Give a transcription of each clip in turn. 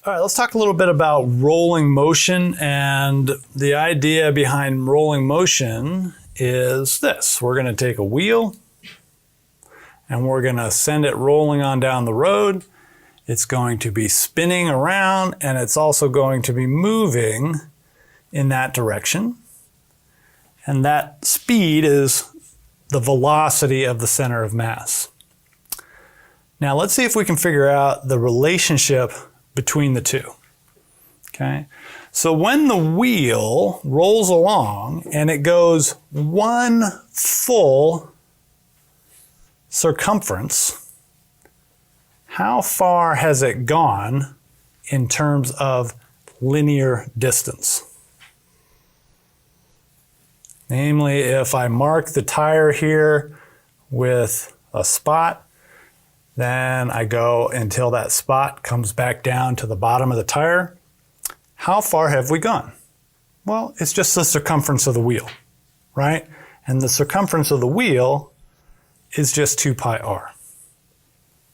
All right, let's talk a little bit about rolling motion, and the idea behind rolling motion is this. We're going to take a wheel and we're going to send it rolling on down the road. It's going to be spinning around and it's also going to be moving in that direction. And that speed is the velocity of the center of mass. Now let's see if we can figure out the relationship between the two. Okay, so when the wheel rolls along and it goes one full circumference, how far has it gone in terms of linear distance? Namely, if I mark the tire here with a spot, then I go until that spot comes back down to the bottom of the tire. How far have we gone? Well, it's just the circumference of the wheel, right? And the circumference of the wheel is just 2 pi r.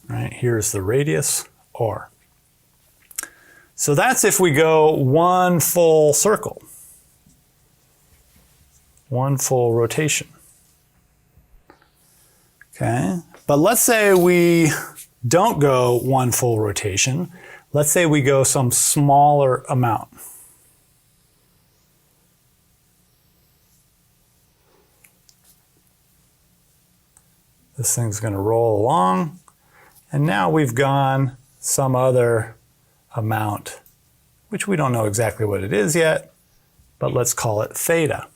Right? Here's the radius, r. So that's if we go one full circle, one full rotation. Okay? But let's say we don't go one full rotation. Let's say we go some smaller amount. This thing's going to roll along, and now we've gone some other amount, which we don't know exactly what it is yet, but let's call it theta.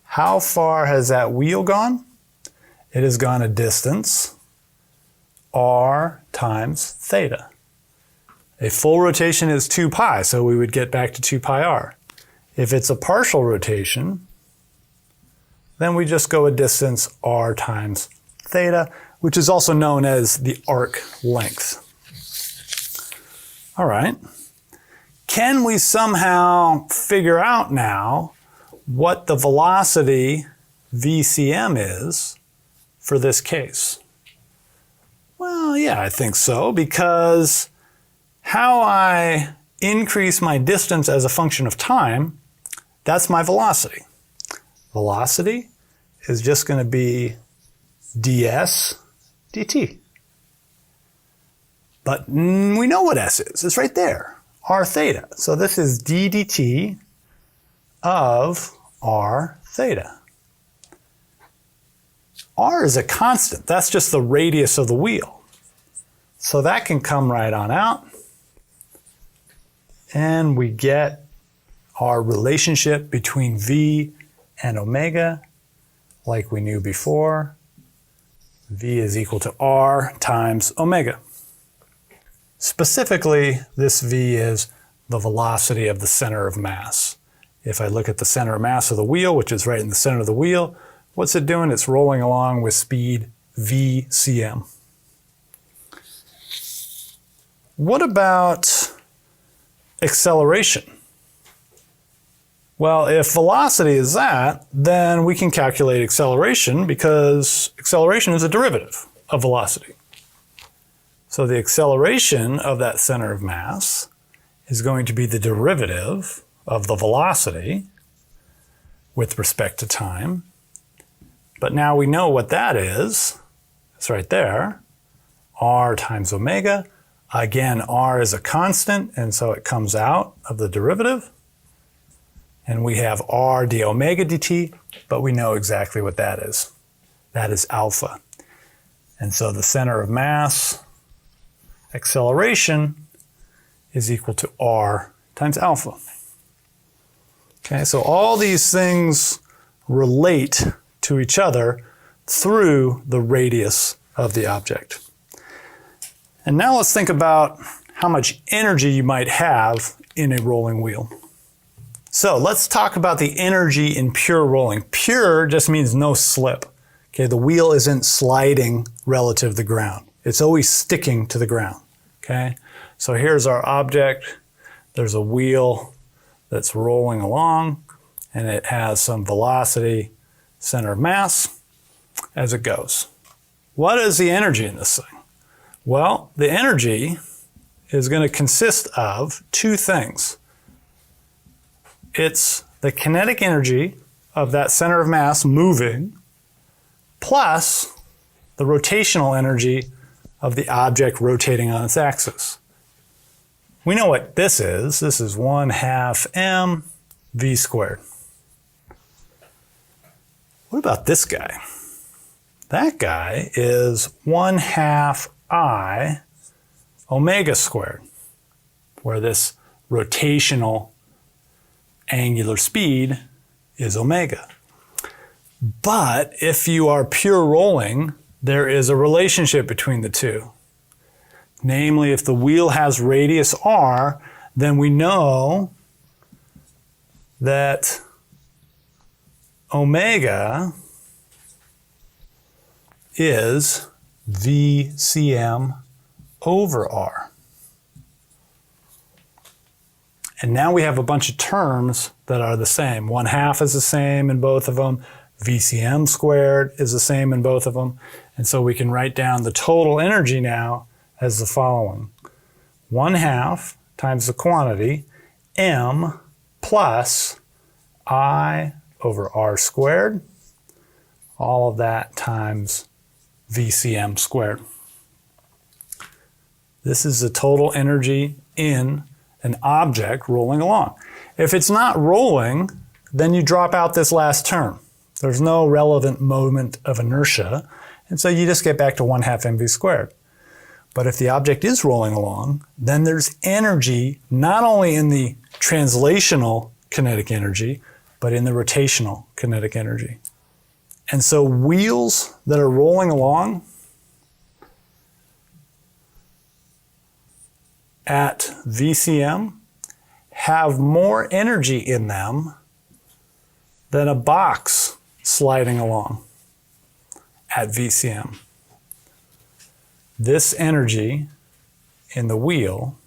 How far has that wheel gone? It has gone a distance, r times theta. A full rotation is 2 pi, so we would get back to 2 pi r. If it's a partial rotation, then we just go a distance r times theta, which is also known as the arc length. All right. Can we somehow figure out now what the velocity VCM is for this case? Well, yeah, I think so, because how I increase my distance as a function of time, that's my velocity. Velocity is just going to be ds dt. But we know what s is. It's right there, r theta. So this is d dt of r theta. R is a constant. That's just the radius of the wheel. So that can come right on out. And we get our relationship between V and omega like we knew before. V is equal to R times omega. Specifically, this V is the velocity of the center of mass. If I look at the center of mass of the wheel, which is right in the center of the wheel, what's it doing? It's rolling along with speed VCM. What about acceleration? Well, if velocity is that, then we can calculate acceleration because acceleration is a derivative of velocity. So the acceleration of that center of mass is going to be the derivative of the velocity with respect to time. But now we know what that is. It's right there. R times omega. Again, R is a constant, and so it comes out of the derivative. And we have R d omega dt, but we know exactly what that is. That is alpha. And so the center of mass acceleration is equal to R times alpha. Okay, so all these things relate to each other through the radius of the object. And now let's think about how much energy you might have in a rolling wheel. So let's talk about the energy in pure rolling. Pure just means no slip. Okay, the wheel isn't sliding relative to the ground. It's always sticking to the ground. Okay, so here's our object. There's a wheel that's rolling along, and it has some velocity, center of mass, as it goes. What is the energy in this thing? Well, the energy is going to consist of two things. It's the kinetic energy of that center of mass moving plus the rotational energy of the object rotating on its axis. We know what this is. This is 1/2 mv squared. What about this guy? That guy is 1/2 I omega squared, where this rotational angular speed is omega. But if you are pure rolling, there is a relationship between the two. Namely, if the wheel has radius r, then we know that omega is VCM over r. And now we have a bunch of terms that are the same. 1/2 is the same in both of them. VCM squared is the same in both of them. And so we can write down the total energy now as the following. 1/2 times the quantity, m plus I over r squared, all of that times VCM squared. This is the total energy in an object rolling along. If it's not rolling, then you drop out this last term. There's no relevant moment of inertia, and so you just get back to 1/2 mv squared. But if the object is rolling along, then there's energy not only in the translational kinetic energy, but in the rotational kinetic energy. And so wheels that are rolling along at VCM have more energy in them than a box sliding along at VCM. This energy in the wheel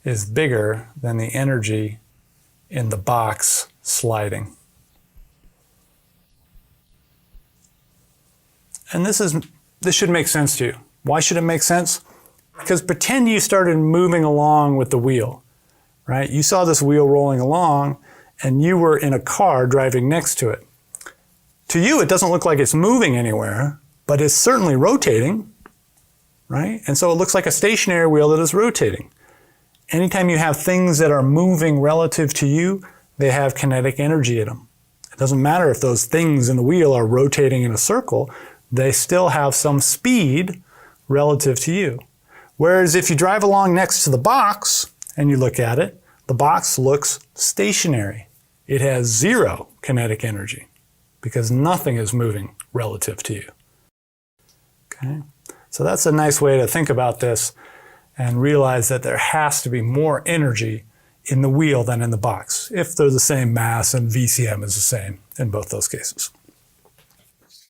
is bigger than the energy in the box sliding. And this should make sense to you. Why should it make sense? Because pretend you started moving along with the wheel, right? You saw this wheel rolling along and you were in a car driving next to it. To you, it doesn't look like it's moving anywhere, but it's certainly rotating, right? And so it looks like a stationary wheel that is rotating. Anytime you have things that are moving relative to you, they have kinetic energy in them. It doesn't matter if those things in the wheel are rotating in a circle, they still have some speed relative to you. Whereas if you drive along next to the box and you look at it, the box looks stationary. It has zero kinetic energy because nothing is moving relative to you. Okay? So that's a nice way to think about this and realize that there has to be more energy in the wheel than in the box if they're the same mass and VCM is the same in both those cases.